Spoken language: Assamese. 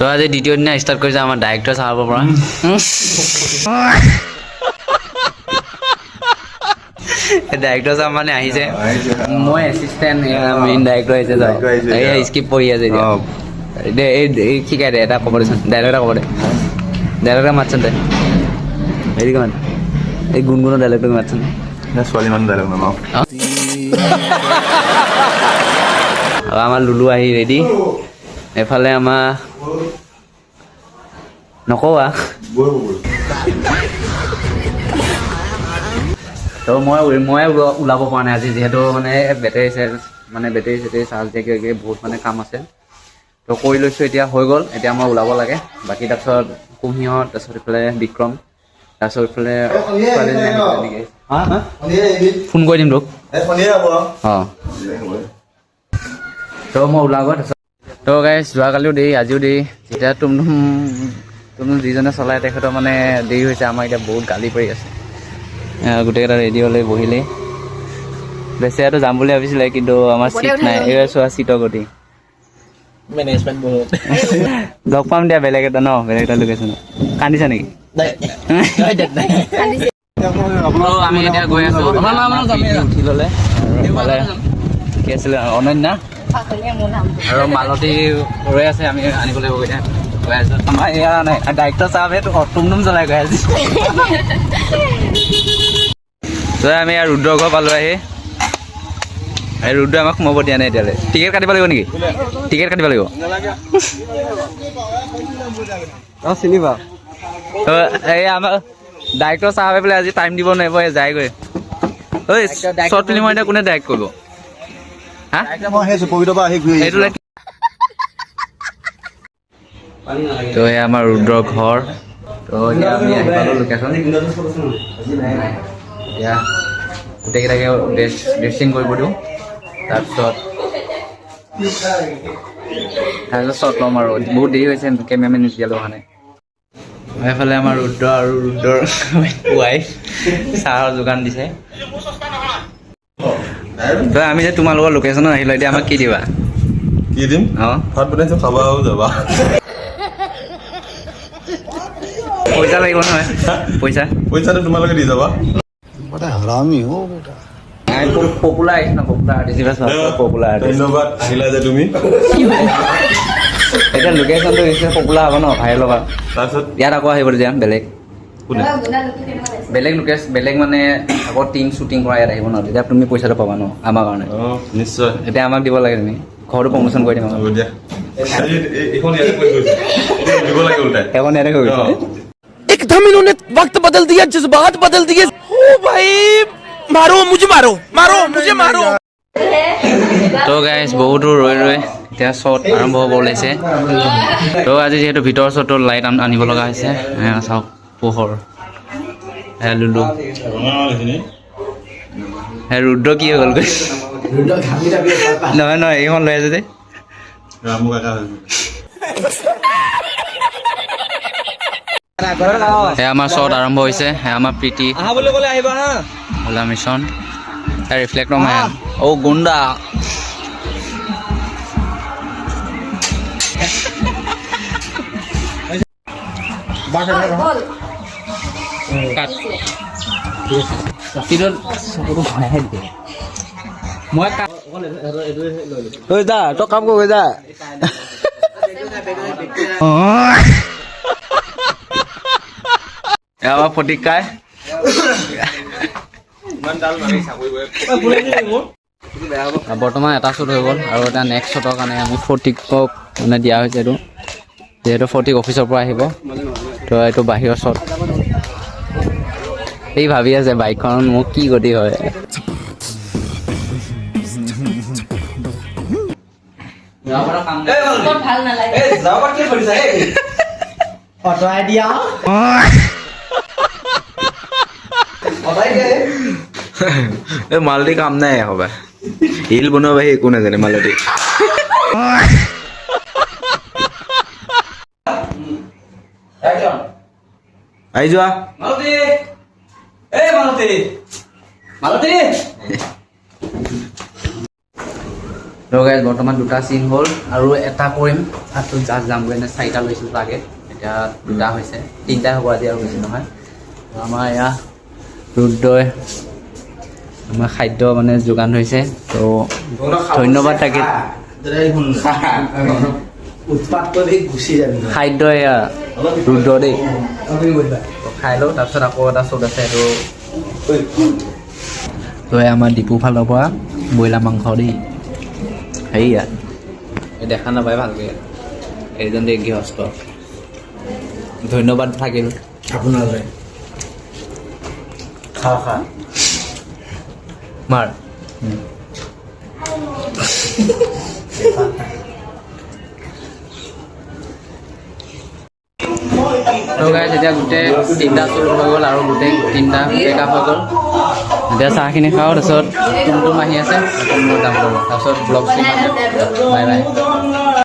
তো আজি দ্বিতীয় দিনা ষ্টাৰ্ট কৰিছে আমাৰ ডাইৰেক্টৰ চাহাবৰ পৰা ডাইৰেক্টৰ চাহাব মানে আহিছে মই এছিষ্টেণ্ট মেইন ডাইৰেক্টৰ আহিছে এয়া স্ক্ৰিপ্ট পঢ়ি আছে এতিয়া এই শিকাই দে এটা ক'ব দেচোন ডাইৰেক্ট এটা ক'ব দে ডাইৰেক্ট এটা মাতচোন দে হেৰি কিমান এই গুণগুণৰ ডাইৰেক্টৰক মাতচোন ছোৱালী মানুহ ডাইৰেক্ট নলওঁ আৰু আমাৰ লুলু আহি ৰেডি এফালে আমাৰ নকবা তো মই ওলাব পৰা নাই আজি যিহেতু মানে বেটেৰী চেটেৰী চাৰ্জ দিয়ে বহুত মানে কাম আছে তো কৰি লৈছোঁ এতিয়া হৈ গ'ল এতিয়া মই ওলাব লাগে বাকী তাৰপিছত কুঁহিহঁত তাৰপিছত এইফালে বিক্ৰম তাৰপিছত এইফালে ফোন কৰি দিম তোক অঁ তো মই ওলাব তাৰপিছত তো গাইছ যোৱাকালিও দেৰি আজিও দেৰি যেতিয়া তুমতুম যিজনে চলাই তেখেতৰ মানে দেৰি হৈছে আমাৰ এতিয়া বহুত গালি পাৰি আছে গোটেইকেইটা ৰেডি হ'লে বহিলেই বেচেৰাটো যাম বুলি ভাবিছিলে কিন্তু আমাৰ চিট নাই এইবাৰ চোৱা চিটৰ গতি মেনেজমেণ্ট বহুত লগ পাম দিয়া বেলেগ এটা লোকেশ্যন কান্দিছা নেকি আমি এতিয়া গৈ আছোঁ উঠি ল'লে কি আছিলে অনন্যা আৰু মালতী ৰৈ আছে আমি আনিব লাগিব এতিয়া গৈ আছোঁ আমাৰ এয়া নাই ডাইৰেক্টৰ চাহাবে তুমতুম চলাই গৈ আছে আমি আৰু ৰুদ্ৰ ঘৰ পালোঁ আহি এই ৰুদ্ৰ আমাক সোমাব দিয়া নাই এতিয়ালৈ টিকেট কাটিব লাগিব নেকি টিকেট কাটিব লাগিব চিনিবা এই আমাৰ ডাইৰেক্টৰ চাহাবে বোলে আজি টাইম দিব নোৱাৰিব যায়গৈ ঐ শ্বৰ্ট ফিল্মৰ এতিয়া কোনে ডাইৰেক্ট কৰিব তো এই আমাৰ ৰুদ্ৰৰ ঘৰ তো এতিয়া আমি আহি পালোঁ লোকেশ্যন এতিয়া গোটেইকেইটাকে ড্ৰেছিং কৰিব দিওঁ তাৰপিছত শ্বট ল'ম আৰু বহুত দেৰি হৈছে কেমেৰামেন এতিয়ালৈ অহা নাই এইফালে আমাৰ ৰুদ্ৰ আৰু ৰুদ্ৰৰ ৱাইফ চাহৰ যোগান দিছে তো আমি যে তোমালোকৰ লোকেশ্যনত আহিলোঁ এতিয়া আমাক কি দিবা কি দিম অঁ ভাত বনাইছোঁ খাবা আৰু যাবা পইচা লাগিব নহয় পইচাটো তোমালোকে দি যাবা পপুলাৰ আহিছে ন পপুলাৰ ধন্যবাদ আহিলা যে তুমি এতিয়া লোকেশ্যনটো নিশ্চয় পপুলাৰ হ'ব ন ভাইৰেল হ'ব তাৰপিছত ইয়াত আকৌ আহিব যেতিয়া বেলেগ বেলেগ মানে আকৌ টিম শ্বুটিং কৰা ইয়াত আহিব ন তেতিয়া তুমি পইচাটো পাবা ন আমাৰ কাৰণে অঁ নিশ্চয় এতিয়া আমাক দিব লাগে তুমি ঘৰটো প্ৰমোশ্যন কৰি দিম হ'ব দিয়া এইখন ইয়াতে কৈ গৈছে দিব লাগে উল্টাই এখন ইয়াতে হৈ গৈছে एकदम इन्होंने वक्त बदल दिया जज्बात बदल दिए ओ भाई मारो मुझे তো গাইজ বহুতো ৰৈ এতিয়া শ্বট আৰম্ভ হ'ব ওলাইছে তো আজি যিহেতু ভিতৰৰ শ্বটত লাইট আনিব লগা হৈছে চাওক পোহৰ লুলু ৰুদ্ৰ কি হৈ গ'লগৈ নহয় এইখন লৈ আছে যে আমাৰ শ্বট আৰম্ভ হৈছে আমাৰ প্ৰীতি মিছন ৰিফ্লেক্টৰ মায়া অ' গুণ্ডা মই যা তই কাম কৰ যা আমাৰ ফটিকাই বৰ্তমান এটা শ্বট হৈ গ'ল আৰু এটা নেক্সট শ্বটৰ কাৰণে আমি ফটিকক মানে দিয়া হৈছে এইটো যিহেতু ফটিক অফিচৰ পৰা আহিব তো এইটো বাহিৰৰ শ্বট এই ভাবি আছে বাইকখন মোক কি গতি হয় মালতি কাম নাই হবা হিল বনোৱা বাহি একো নাজানে মালতি আহি যোৱা তো গাইজ বৰ্তমান দুটা চিন হ'ল আৰু এটা কৰিম আৰু জাষ্ট যামগৈ এনে 4টা লৈছিলোঁ আগে এতিয়া 2টা হৈছে 3টা হ'ব আজি আৰু বেছি নহয় তো আমাৰ এয়া ৰুদ্ৰই আমাৰ খাদ্য মানে যোগান ধৰিছে তো ধন্যবাদ তাকে উৎপাত কৰি গুচি যাবি খাদ্য এয়া ৰুদ্ৰ দেই খাই লওঁ তাৰপিছত আকৌ এটা চুট আছে এইটো তো আমাৰ ডিপু ফালৰ পৰা ব্ৰইলাৰ মাংস দেই সেয়া এই দেখা নাপায় ভালকৈ এইজন দেই গৃহস্থ ধন্যবাদ থাকিল আপোনালৈ খা মাৰ তো গাইজ এতিয়া গোটেই 3টা চুট হৈ গ'ল আৰু গোটেই 3টা পেকআপ হৈ গ'ল এতিয়া চাহখিনি খাওঁ তাৰপিছত টুমটুম আহি আছে মই যাম তাৰপিছত ব্লগ বাই বাই